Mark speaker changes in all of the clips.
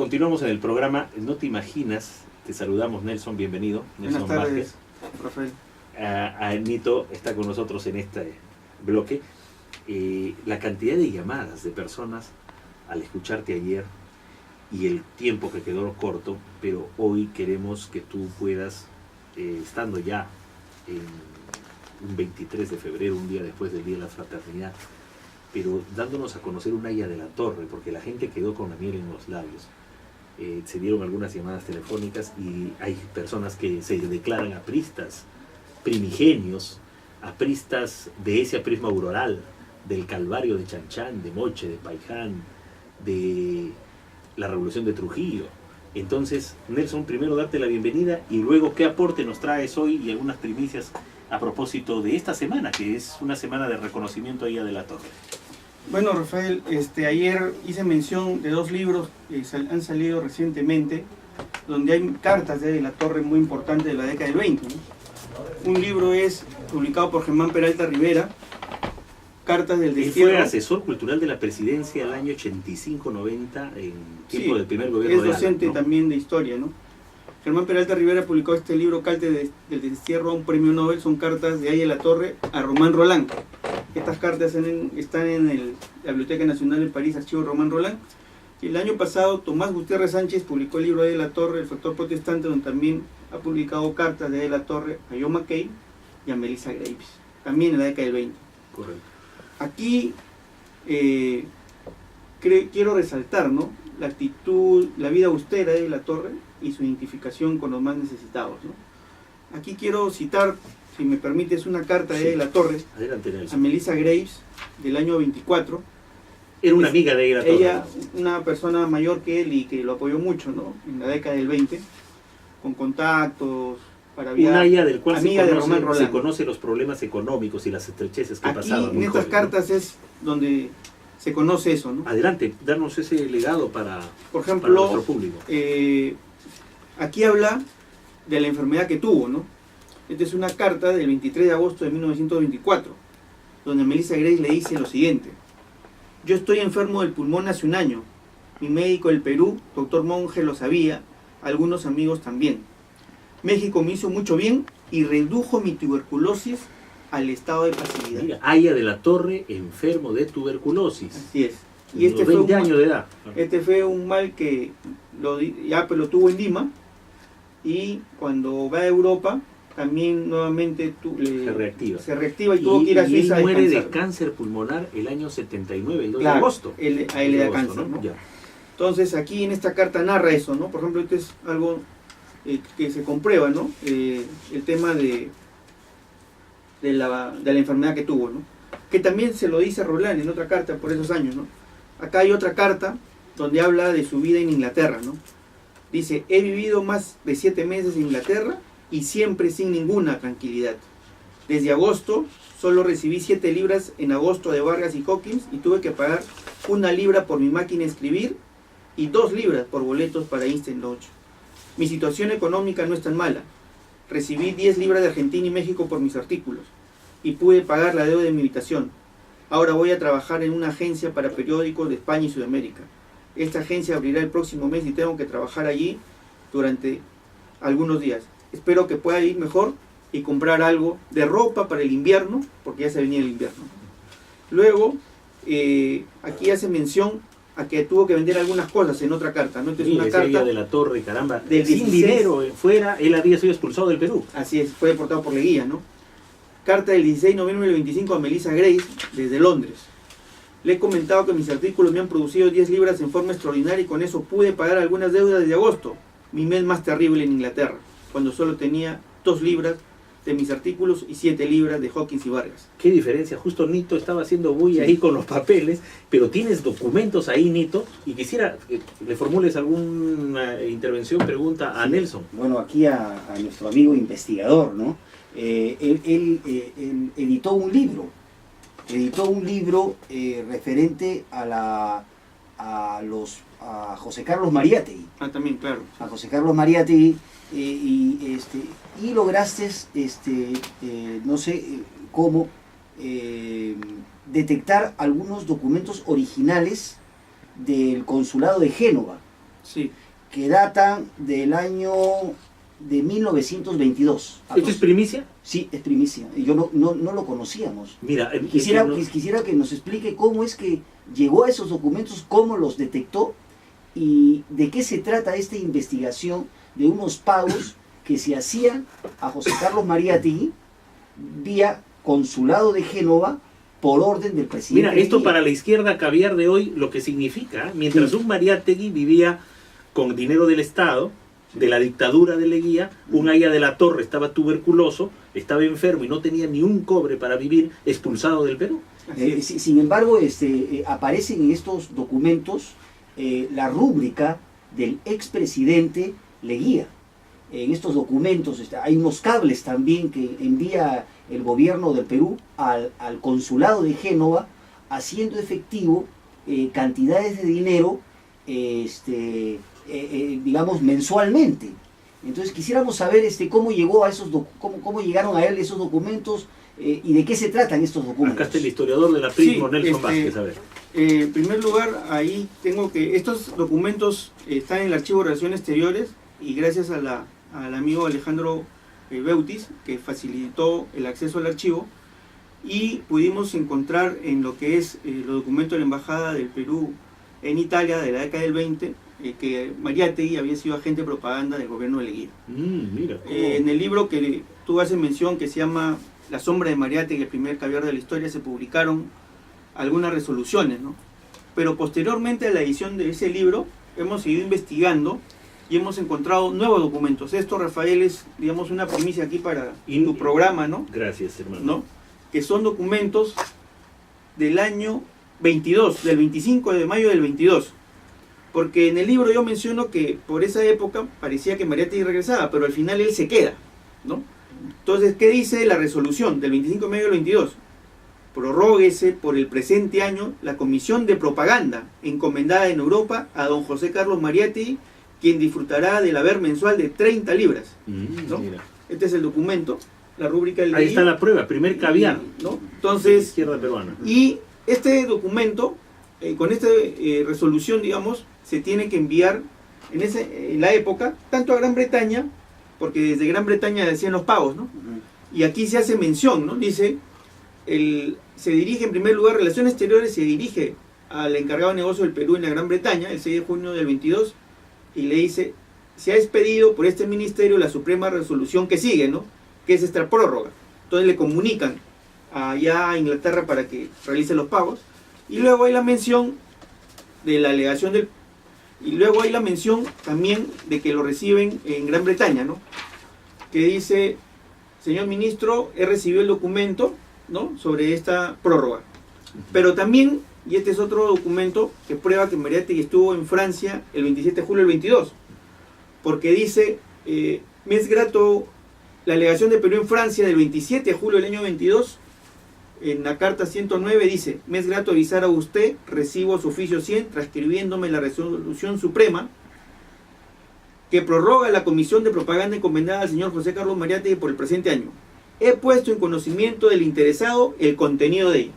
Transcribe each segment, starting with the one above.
Speaker 1: Continuamos en el programa. No te imaginas, te saludamos, Nelson, bienvenido. Nelson
Speaker 2: Buenas tardes,
Speaker 1: Vázquez.
Speaker 2: Rafael.
Speaker 1: A Nito está con nosotros en este bloque. La cantidad de llamadas de personas al escucharte ayer y el tiempo que quedó corto, pero hoy queremos que tú puedas, estando ya en un 23 de febrero, un día después del Día de la Fraternidad, pero dándonos a conocer un Aya de la Torre, porque la gente quedó con la miel en los labios. Se dieron algunas llamadas telefónicas y hay personas que se declaran apristas, primigenios, apristas de ese aprismo auroral, del Calvario de Chanchán, de Moche, de Paiján, de la Revolución de Trujillo. Entonces, Nelson, primero darte la bienvenida y luego qué aporte nos traes hoy y algunas primicias a propósito de esta semana, que es una semana de reconocimiento a Aya de la Torre.
Speaker 2: Bueno, Rafael, ayer hice mención de dos libros que han salido recientemente, donde hay cartas de la Torre muy importantes de la década del 20, ¿no? Un libro es publicado por Germán Peralta Rivera, Cartas del Destierro.
Speaker 1: Él fue asesor cultural de la presidencia el año 85-90, en tiempo del primer gobierno
Speaker 2: es docente
Speaker 1: de Alan, ¿no?
Speaker 2: también de historia, ¿no? Germán Peralta Rivera publicó este libro, Cartas del Destierro, a un premio Nobel. Son cartas de Aya de la Torre a Román Roland. Estas cartas están en la Biblioteca Nacional de París, Archivo Román Roland. Y el año pasado, Tomás Gutiérrez Sánchez publicó el libro de Aya de la Torre, El Factor Protestante, donde también ha publicado cartas de Aya de la Torre a John McCain y a Melissa Graves, también en la década del 20.
Speaker 1: Correcto.
Speaker 2: Aquí quiero resaltar, ¿no?, la actitud, la vida austera de la Torre y su identificación con los más necesitados, ¿no? Aquí quiero citar, si me permites, una carta de la Torre.
Speaker 1: Adelante, Nelson.
Speaker 2: A Melissa Graves, del año 24.
Speaker 1: Era una amiga de Aya de la Torre.
Speaker 2: Ella, una persona mayor que él y que lo apoyó mucho, ¿no?, en la década del 20, con contactos para viajar.
Speaker 1: Un Aya del cual
Speaker 2: amiga de Román Roland.
Speaker 1: se conoce los problemas económicos y las estrecheces que
Speaker 2: Aquí,
Speaker 1: pasaban.
Speaker 2: en estas cartas, ¿no?, es donde se conoce eso, ¿no?
Speaker 1: Adelante, darnos ese legado para,
Speaker 2: por ejemplo,
Speaker 1: para nuestro público.
Speaker 2: Aquí habla de la enfermedad que tuvo, ¿no? Esta es una carta del 23 de agosto de 1924, donde Melissa Graves le dice lo siguiente: yo estoy enfermo del pulmón hace un año. Mi médico del Perú, doctor Monge, lo sabía, algunos amigos también. México me hizo mucho bien y redujo mi tuberculosis al estado de pasividad.
Speaker 1: Mira, Aya de la Torre, enfermo de tuberculosis.
Speaker 2: Así es. Y este fue
Speaker 1: 20 años de edad.
Speaker 2: Este fue un mal que ya lo tuvo en Lima, y cuando va a Europa también nuevamente se reactiva y tuvo que ir a Suiza.
Speaker 1: Él muere de cáncer pulmonar el año 79, el 2 de agosto.
Speaker 2: A él le da cáncer, ¿no? Ya. Entonces aquí en esta carta narra eso, ¿no? Por ejemplo, esto es algo que se comprueba, ¿no? El tema de la enfermedad que tuvo, ¿no? Que también se lo dice Roland en otra carta por esos años, ¿no? Acá hay otra carta donde habla de su vida en Inglaterra, ¿no? Dice: he vivido más de 7 meses en Inglaterra y siempre sin ninguna tranquilidad. Desde agosto solo recibí 7 libras en agosto de Vargas y Hawkins y tuve que pagar 1 libra por mi máquina de escribir y 2 libras por boletos para Instant Lodge. Mi situación económica no es tan mala. Recibí 10 libras de Argentina y México por mis artículos y pude pagar la deuda de mi habitación. Ahora voy a trabajar en una agencia para periódicos de España y Sudamérica. Esta agencia abrirá el próximo mes y tengo que trabajar allí durante algunos días. Espero que pueda ir mejor y comprar algo de ropa para el invierno, porque ya se venía el invierno. Luego, aquí hace mención a que tuvo que vender algunas cosas en otra carta, ¿no? Entonces, una carta
Speaker 1: de la Torre, caramba,
Speaker 2: del
Speaker 1: sin
Speaker 2: 16,
Speaker 1: dinero fuera, él había sido expulsado del Perú.
Speaker 2: Así es, fue deportado por Leguía, ¿no? Carta del 16 de noviembre del 25 a Melissa Graves, desde Londres. Le he comentado que mis artículos me han producido 10 libras en forma extraordinaria y con eso pude pagar algunas deudas desde agosto, mi mes más terrible en Inglaterra, cuando solo tenía 2 libras de mis artículos y 7 libras de Hawkins y Vargas.
Speaker 1: ¿Qué diferencia? Justo Nito estaba haciendo bulla ahí con los papeles, pero tienes documentos ahí, Nito, y quisiera que le formules alguna intervención, pregunta a Nelson.
Speaker 3: Bueno, aquí a nuestro amigo investigador, ¿no? Él editó un libro referente a José Carlos Mariátegui.
Speaker 2: También, claro.
Speaker 3: A José Carlos Mariátegui, y lograste, no sé cómo, detectar algunos documentos originales del consulado de Génova,
Speaker 2: Sí.
Speaker 3: que datan del año de 1922.
Speaker 1: ¿Esto es primicia?
Speaker 3: Sí, es primicia. Y yo no lo conocíamos.
Speaker 1: Mira,
Speaker 3: Quisiera que nos explique cómo es que llegó a esos documentos, cómo los detectó y de qué se trata esta investigación de unos pagos que se hacían a José Carlos Mariátegui vía Consulado de Génova por orden del presidente.
Speaker 1: Mira, esto
Speaker 3: Leguía.
Speaker 1: para la izquierda caviar de hoy lo que significa, mientras
Speaker 3: Sí.
Speaker 1: un Mariátegui vivía con dinero del Estado, de la dictadura de Leguía, un Aya de la Torre estaba tuberculoso, estaba enfermo y no tenía ni un cobre para vivir, expulsado del Perú.
Speaker 2: Así es.
Speaker 3: Sin embargo, aparecen en estos documentos la rúbrica del expresidente Leguía. En estos documentos hay unos cables también que envía el gobierno del Perú al consulado de Génova, haciendo efectivo cantidades de dinero, digamos, mensualmente. Entonces quisiéramos saber cómo llegó a cómo llegaron a él esos documentos y de qué se tratan estos documentos.
Speaker 1: Acá está el historiador de la Prismo,
Speaker 2: Sí,
Speaker 1: Nelson Vázquez, a ver.
Speaker 2: En primer lugar, ahí tengo que estos documentos están en el Archivo de Relaciones Exteriores y gracias al amigo Alejandro Beutis, que facilitó el acceso al archivo, y pudimos encontrar en lo que es los documentos de la Embajada del Perú en Italia de la década del 20, que Mariátegui había sido agente de propaganda del gobierno de Leguía.
Speaker 1: Mira, cómo-
Speaker 2: En el libro que tú haces mención, que se llama La sombra de Mariátegui, el primer caviar de la historia, se publicaron algunas resoluciones, ¿no? Pero posteriormente a la edición de ese libro, hemos seguido investigando y hemos encontrado nuevos documentos. Esto, Rafael, es, digamos, una primicia aquí para tu programa, ¿no?
Speaker 1: Gracias, hermano.
Speaker 2: ¿No? Que son documentos del año 22, del 25 de mayo del 22. Porque en el libro yo menciono que por esa época parecía que Mariátegui regresaba, pero al final él se queda, ¿no? Entonces, ¿qué dice la resolución del 25 de mayo del 22? Prorróguese por el presente año la comisión de propaganda encomendada en Europa a don José Carlos Mariátegui, quien disfrutará del haber mensual de 30 libras. ¿No?
Speaker 1: Mira.
Speaker 2: Este es el documento, la rúbrica del
Speaker 1: Ahí está la prueba, primer caviar.
Speaker 2: ¿no? Entonces,
Speaker 1: Izquierda peruana.
Speaker 2: y este documento, con esta resolución, digamos, se tiene que enviar en la época, tanto a Gran Bretaña, porque desde Gran Bretaña decían los pagos, ¿no? Y aquí se hace mención, ¿no? Dice, se dirige en primer lugar, Relaciones Exteriores se dirige al encargado de negocio del Perú en la Gran Bretaña, el 6 de junio del 22, y le dice, se ha expedido por este ministerio la suprema resolución que sigue, ¿no? Que es esta prórroga. Entonces le comunican allá a Inglaterra para que realice los pagos, y luego hay la mención de la alegación del... Y luego hay la mención también de que lo reciben en Gran Bretaña, ¿no? Que dice, señor ministro, he recibido el documento, ¿no? Sobre esta prórroga. Pero también, y este es otro documento que prueba que Mariátegui estuvo en Francia el 27 de julio del 22, porque dice, me es grato la alegación de Perú en Francia del 27 de julio del año 22, en la carta 109 dice, me es grato avisar a usted, recibo su oficio 100, transcribiéndome la resolución suprema, que prorroga la comisión de propaganda encomendada al señor José Carlos Mariátegui por el presente año. He puesto en conocimiento del interesado el contenido de ella.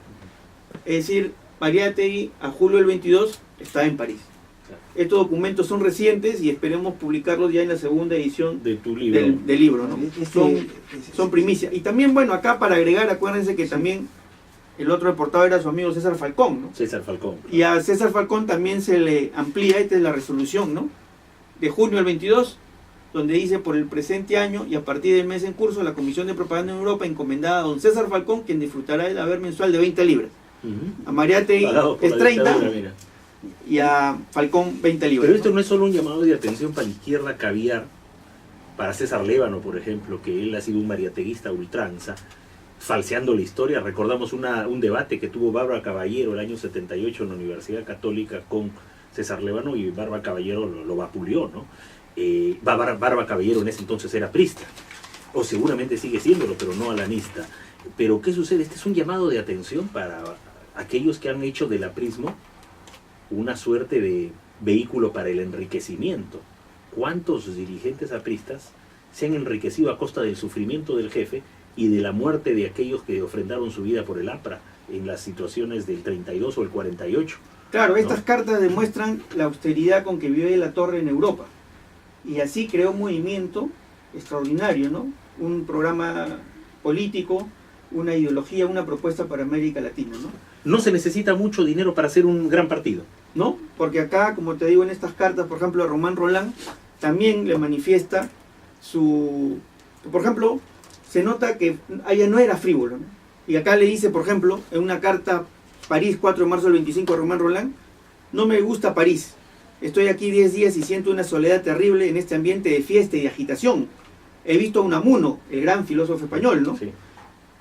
Speaker 2: Es decir, Mariátegui a julio del 22 estaba en París. Estos documentos son recientes y esperemos publicarlos ya en la segunda edición
Speaker 1: De tu libro.
Speaker 2: del libro, ¿no? Son primicias. Y también, bueno, acá para agregar, acuérdense que también el otro reportado era su amigo César Falcón, ¿no?
Speaker 1: César Falcón.
Speaker 2: Y a César Falcón también se le amplía, esta es la resolución, ¿no? De junio del 22, donde dice por el presente año y a partir del mes en curso, la Comisión de Propaganda en Europa encomendada a don César Falcón, quien disfrutará del haber mensual de 20 libras. A Mariátegui
Speaker 1: Pagado por
Speaker 2: es
Speaker 1: la
Speaker 2: 30
Speaker 1: dictadura, mira.
Speaker 2: y a Falcón 20 libras.
Speaker 1: Pero esto
Speaker 2: ¿no?
Speaker 1: no es solo un llamado de atención para la izquierda caviar, para César Lévano, por ejemplo, que él ha sido un mariateguista ultranza, falseando la historia. Recordamos un debate que tuvo Bárbara Caballero el año 78 en la Universidad Católica con César Lévano y Bárbara Caballero lo vapuleó, ¿no? Bárbara Caballero en ese entonces era prista, o seguramente sigue siéndolo, pero no alanista. Pero ¿qué sucede? Este es un llamado de atención para aquellos que han hecho del aprismo una suerte de vehículo para el enriquecimiento. ¿Cuántos dirigentes apristas se han enriquecido a costa del sufrimiento del jefe y de la muerte de aquellos que ofrendaron su vida por el APRA en las situaciones del 32 o el 48?
Speaker 2: Claro,
Speaker 1: ¿no?
Speaker 2: estas cartas demuestran la austeridad con que vive de la Torre en Europa. Y así creó un movimiento extraordinario, ¿no? Un programa político, una ideología, una propuesta para América Latina, ¿no?
Speaker 1: No se necesita mucho dinero para hacer un gran partido.
Speaker 2: ¿No? Porque acá, como te digo en estas cartas, por ejemplo, a Román Roland también le manifiesta su... Por ejemplo, se nota que ella no era frívolo, ¿no? Y acá le dice, por ejemplo, en una carta, París, 4 de marzo del 25, a Román Roland: no me gusta París. Estoy aquí 10 días y siento una soledad terrible en este ambiente de fiesta y de agitación. He visto a Unamuno, el gran filósofo español, ¿no?
Speaker 1: Sí.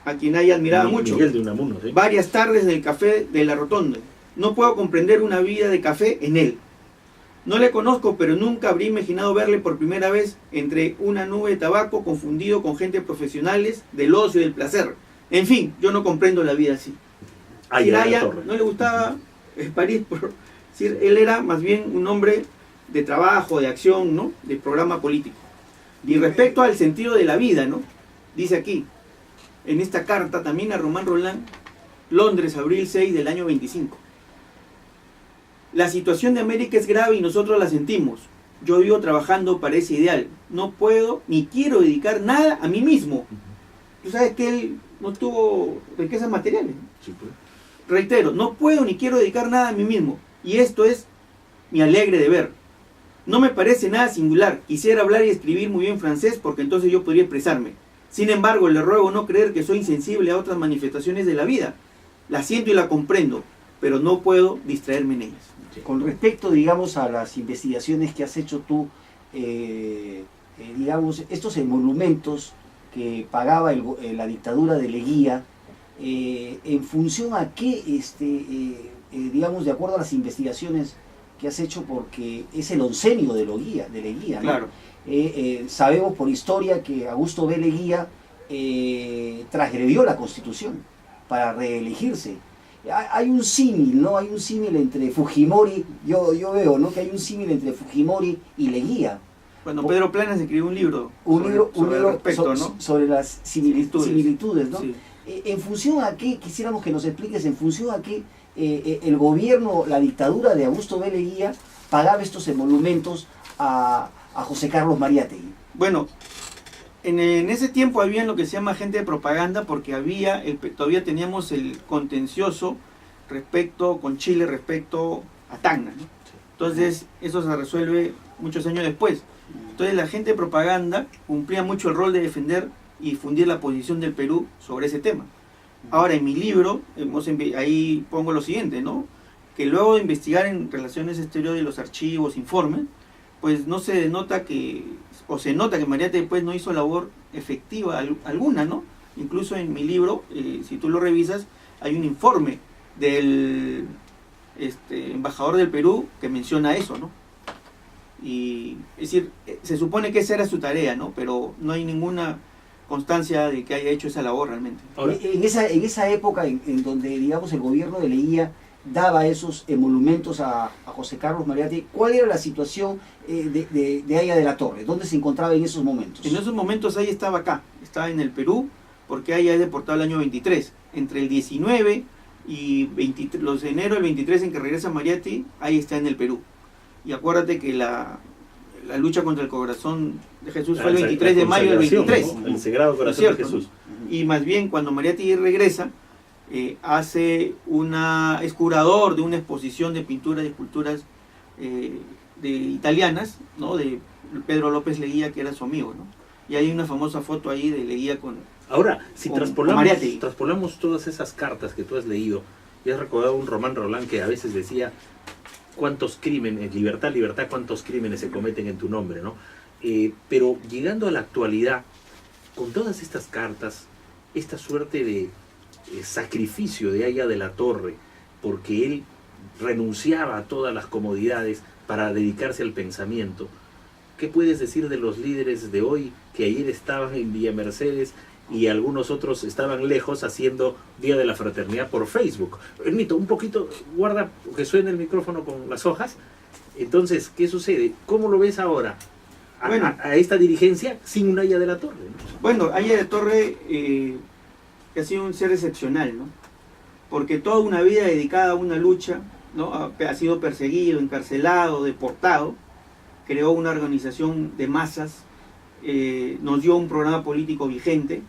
Speaker 2: A quien ella admiraba mucho.
Speaker 1: Miguel de Unamuno, ¿sí?
Speaker 2: Varias tardes en el café de la Rotonda. No puedo comprender una vida de café en él. No le conozco, pero nunca habría imaginado verle por primera vez entre una nube de tabaco, confundido con gente profesionales del ocio y del placer. En fin, yo no comprendo la vida así.
Speaker 1: Ahí a la
Speaker 2: Hiraya
Speaker 1: Torre.
Speaker 2: no le gustaba París, por decir, él era más bien un hombre de trabajo, de acción, ¿no? De programa político. Y respecto al sentido de la vida, ¿no? Dice aquí, en esta carta también a Román Roland, Londres, abril 6 del año 25. La situación de América es grave y nosotros la sentimos. Yo vivo trabajando para ese ideal. No puedo ni quiero dedicar nada a mí mismo. Tú sabes que él no tuvo riquezas materiales, ¿no?
Speaker 1: Sí, pues.
Speaker 2: Reitero, no puedo ni quiero dedicar nada a mí mismo. Y esto es mi alegre deber. No me parece nada singular. Quisiera hablar y escribir muy bien francés porque entonces yo podría expresarme. Sin embargo, le ruego no creer que soy insensible a otras manifestaciones de la vida. La siento y la comprendo, pero no puedo distraerme en ellas.
Speaker 3: Con respecto, digamos, a las investigaciones que has hecho tú, digamos, estos emolumentos que pagaba la dictadura de Leguía, en función a qué, digamos, de acuerdo a las investigaciones que has hecho, porque es el oncenio de Leguía, ¿no?
Speaker 2: Claro.
Speaker 3: Sabemos por historia que Augusto B. Leguía transgredió la Constitución para reelegirse. Hay un símil, ¿no? Hay un símil entre Fujimori, yo veo, ¿no? Que hay un símil entre Fujimori y Leguía.
Speaker 2: Bueno, Pedro Planas escribió un libro
Speaker 3: sobre
Speaker 2: al respecto, ¿no?
Speaker 3: sobre las similitudes, ¿no?
Speaker 2: Sí.
Speaker 3: En función a qué, quisiéramos que nos expliques, en función a qué el gobierno, la dictadura de Augusto B. Leguía pagaba estos emolumentos a José Carlos Mariátegui.
Speaker 2: Bueno, en ese tiempo había lo que se llama agente de propaganda, porque todavía teníamos el contencioso con Chile respecto a Tacna, ¿no? Entonces eso se resuelve muchos años después. Entonces la agente de propaganda cumplía mucho el rol de defender y difundir la posición del Perú sobre ese tema. Ahora, en mi libro, ahí pongo lo siguiente, ¿no? Que luego de investigar en relaciones exteriores los archivos, informes, pues no se denota se nota que Mariátegui pues no hizo labor efectiva alguna, ¿no? Incluso en mi libro, si tú lo revisas, hay un informe del embajador del Perú que menciona eso, ¿no? Y es decir, se supone que esa era su tarea, ¿no? Pero no hay ninguna constancia de que haya hecho esa labor realmente.
Speaker 1: Ahora,
Speaker 3: En esa época en donde, digamos, el gobierno de Leguía daba esos emolumentos a José Carlos Mariátegui, ¿cuál era la situación de Aya de la Torre? ¿Dónde se encontraba en esos momentos?
Speaker 2: En esos momentos Aya estaba acá, estaba en el Perú, porque Aya es deportado el año 23. Entre el 19 y los de enero del 23 en que regresa Mariátegui, Aya está en el Perú. Y acuérdate que la lucha contra el corazón de Jesús fue el 23 de mayo del 23.
Speaker 1: ¿no? El Sagrado Corazón de Jesús.
Speaker 2: Y más bien cuando Mariátegui regresa, es curador de una exposición de pinturas y esculturas italianas, ¿no? De Pedro López Leguía, que era su amigo, ¿no? Y hay una famosa foto ahí de Leguía con...
Speaker 1: Ahora, si
Speaker 2: con
Speaker 1: traspolamos,
Speaker 2: Mariátegui.
Speaker 1: todas esas cartas que tú has leído, y has recordado un Román Roland que a veces decía cuántos crímenes, libertad, libertad, cuántos crímenes se cometen en tu nombre, ¿no? Pero llegando a la actualidad, con todas estas cartas, esta suerte de sacrificio de Aya de la Torre, porque él renunciaba a todas las comodidades para dedicarse al pensamiento, ¿qué puedes decir de los líderes de hoy que ayer estaban en Villa Mercedes y algunos otros estaban lejos haciendo Día de la Fraternidad por Facebook? Ermito, un poquito, guarda que suene el micrófono con las hojas. Entonces, ¿qué sucede? ¿Cómo lo ves ahora a esta dirigencia sin un Aya de la Torre, ¿no?
Speaker 2: Bueno, Aya de la Torre ha sido un ser excepcional, ¿no? Porque toda una vida dedicada a una lucha ¿no? Ha sido perseguido, encarcelado, deportado, creó una organización de masas, nos dio un programa político vigente,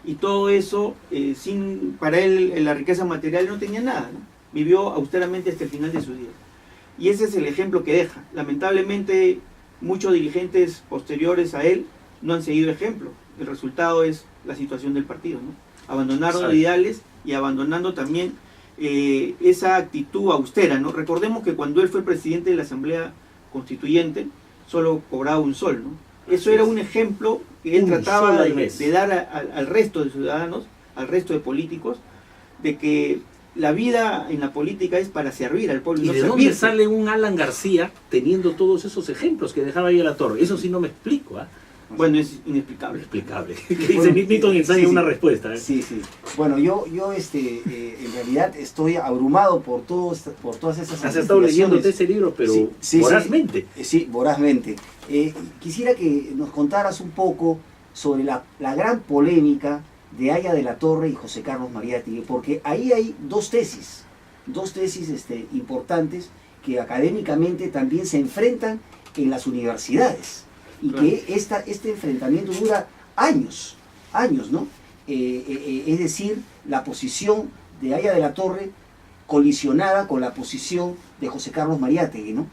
Speaker 2: y todo eso, para él la riqueza material no tenía nada, ¿no? Vivió austeramente hasta el final de sus días. Y ese es el ejemplo que deja. Lamentablemente, muchos dirigentes posteriores a él no han seguido ejemplo. El resultado es la situación del partido, ¿no? Abandonaron los ideales y abandonando también esa actitud austera, ¿no? Recordemos que cuando él fue presidente de la Asamblea Constituyente, solo cobraba un sol, ¿no? Eso era un ejemplo que él trataba de dar al resto de ciudadanos, al resto de políticos, de que la vida en la política es para servir al pueblo.
Speaker 1: ¿Y de dónde sale un Alan García teniendo todos esos ejemplos que dejaba ahí a la torre? Eso sí no me explico, ¿ah?
Speaker 2: Bueno, es inexplicable.
Speaker 1: Explicable. Dice Nito ensaya una respuesta.
Speaker 3: Sí, sí. Bueno, yo en realidad estoy abrumado por todas esas...
Speaker 1: Has estado leyéndote ese libro, pero vorazmente.
Speaker 3: Sí, vorazmente. Quisiera que nos contaras un poco sobre la gran polémica de Haya de la Torre y José Carlos Mariátegui, porque ahí hay dos tesis importantes que académicamente también se enfrentan en las universidades, y que este enfrentamiento dura años, ¿no? Es decir, la posición de Haya de la Torre colisionada con la posición de José Carlos Mariátegui, ¿no?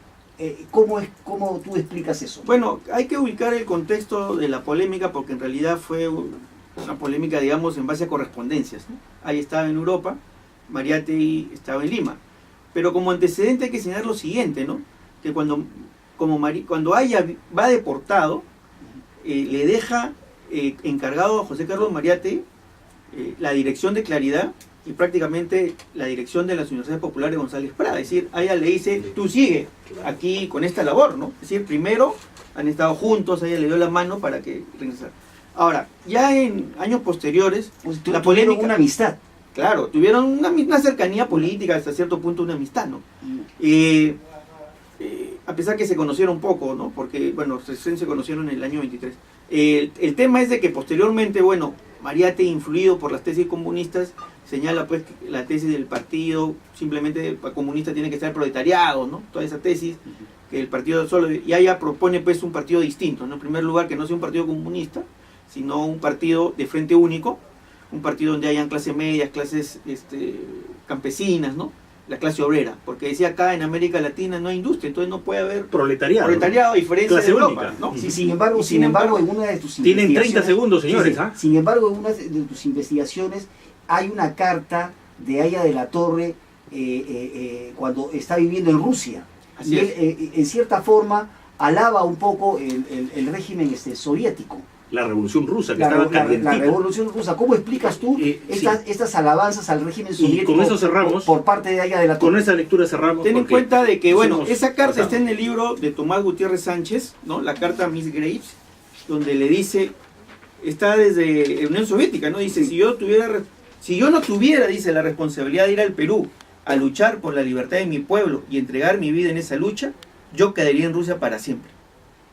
Speaker 3: ¿Cómo tú explicas eso?
Speaker 2: Bueno, hay que ubicar el contexto de la polémica, porque en realidad fue una polémica, digamos, en base a correspondencias, ¿no? Ahí estaba en Europa, Mariátegui estaba en Lima. Pero como antecedente hay que señalar lo siguiente, ¿no? Que cuando Haya va deportado, le deja encargado a José Carlos Mariátegui la dirección de Claridad y prácticamente la dirección de las Universidades Populares González Prada. Es decir, Haya le dice, tú sigue aquí con esta labor, ¿no? Es decir, primero han estado juntos, Haya le dio la mano para que regresara. Ahora, ya en años posteriores,
Speaker 3: la polémica, una amistad.
Speaker 2: Claro, tuvieron una cercanía política, hasta cierto punto una amistad, ¿no? A pesar que se conocieron poco, ¿no? Porque, bueno, recién se conocieron en el año 23. El tema es de que posteriormente, bueno, Mariátegui, influido por las tesis comunistas, señala pues que la tesis del partido, simplemente comunista tiene que ser proletariado, ¿no? Toda esa tesis, que el partido solo, y Haya propone pues un partido distinto, ¿no? En primer lugar, que no sea un partido comunista, sino un partido de frente único, un partido donde hayan clase media, clases campesinas, ¿no? La clase obrera, porque decía acá en América Latina no hay industria, entonces no puede haber
Speaker 1: proletariado
Speaker 2: a diferencia de Europa,
Speaker 1: única,
Speaker 2: ¿no?
Speaker 3: Sí, sin embargo, en una de tus
Speaker 1: tienen 30 segundos, señores.
Speaker 3: Sin embargo, en una de tus investigaciones hay una carta de Haya de la Torre cuando está viviendo en Rusia.
Speaker 2: Así
Speaker 3: y él, en cierta forma, alaba un poco el régimen soviético.
Speaker 1: La revolución rusa, que estaba calientita.
Speaker 3: La revolución rusa. ¿Cómo explicas tú estas alabanzas al régimen soviético?
Speaker 1: Y con eso cerramos.
Speaker 3: Por parte de Haya de la Torre.
Speaker 1: Con esa lectura cerramos.
Speaker 2: Ten en cuenta de que, bueno, esa carta está en el libro de Tomás Gutiérrez Sánchez, ¿no? La carta a Miss Graves, donde le dice, está desde la Unión Soviética, ¿no? Dice, si yo no tuviera, dice, la responsabilidad de ir al Perú a luchar por la libertad de mi pueblo y entregar mi vida en esa lucha, yo quedaría en Rusia para siempre.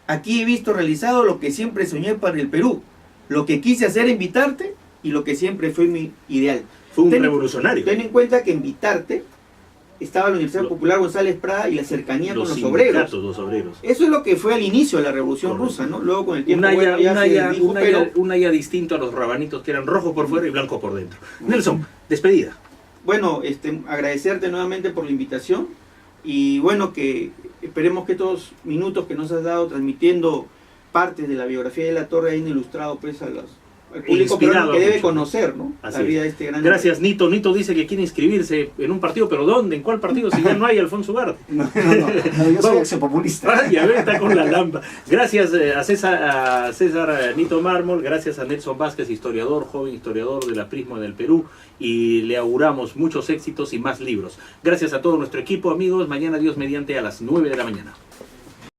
Speaker 2: Aquí he visto realizado lo que siempre soñé para el Perú, lo que quise hacer en Vitarte y lo que siempre fue mi ideal.
Speaker 1: Fue un revolucionario.
Speaker 2: Ten en cuenta que en Vitarte estaba la Universidad Popular González Prada y la cercanía con los obreros.
Speaker 1: Los obreros.
Speaker 2: Eso es lo que fue al inicio de la Revolución Rusa, ¿no? Luego con el tiempo
Speaker 1: un haya distinto a los rabanitos que eran rojos por fuera y blancos por dentro. Nelson, despedida.
Speaker 2: Bueno, agradecerte nuevamente por la invitación y bueno, que esperemos que estos minutos que nos has dado transmitiendo partes de la biografía de la Torre hayan ilustrado pues al público peruano que debe conocer, ¿no? La vida de este gran...
Speaker 1: Gracias, Nito. Nito dice que quiere inscribirse en un partido, pero ¿dónde? ¿En cuál partido? Si ya no hay Alfonso Ugarte.
Speaker 3: No, yo soy Acción Populista.
Speaker 1: Ya ves, está con la lámpara. Gracias a César Nito Mármol, gracias a Nelson Vázquez, historiador, joven historiador del aprismo del Perú, y le auguramos muchos éxitos y más libros. Gracias a todo nuestro equipo, amigos. Mañana, Dios mediante, a las 9 de la mañana.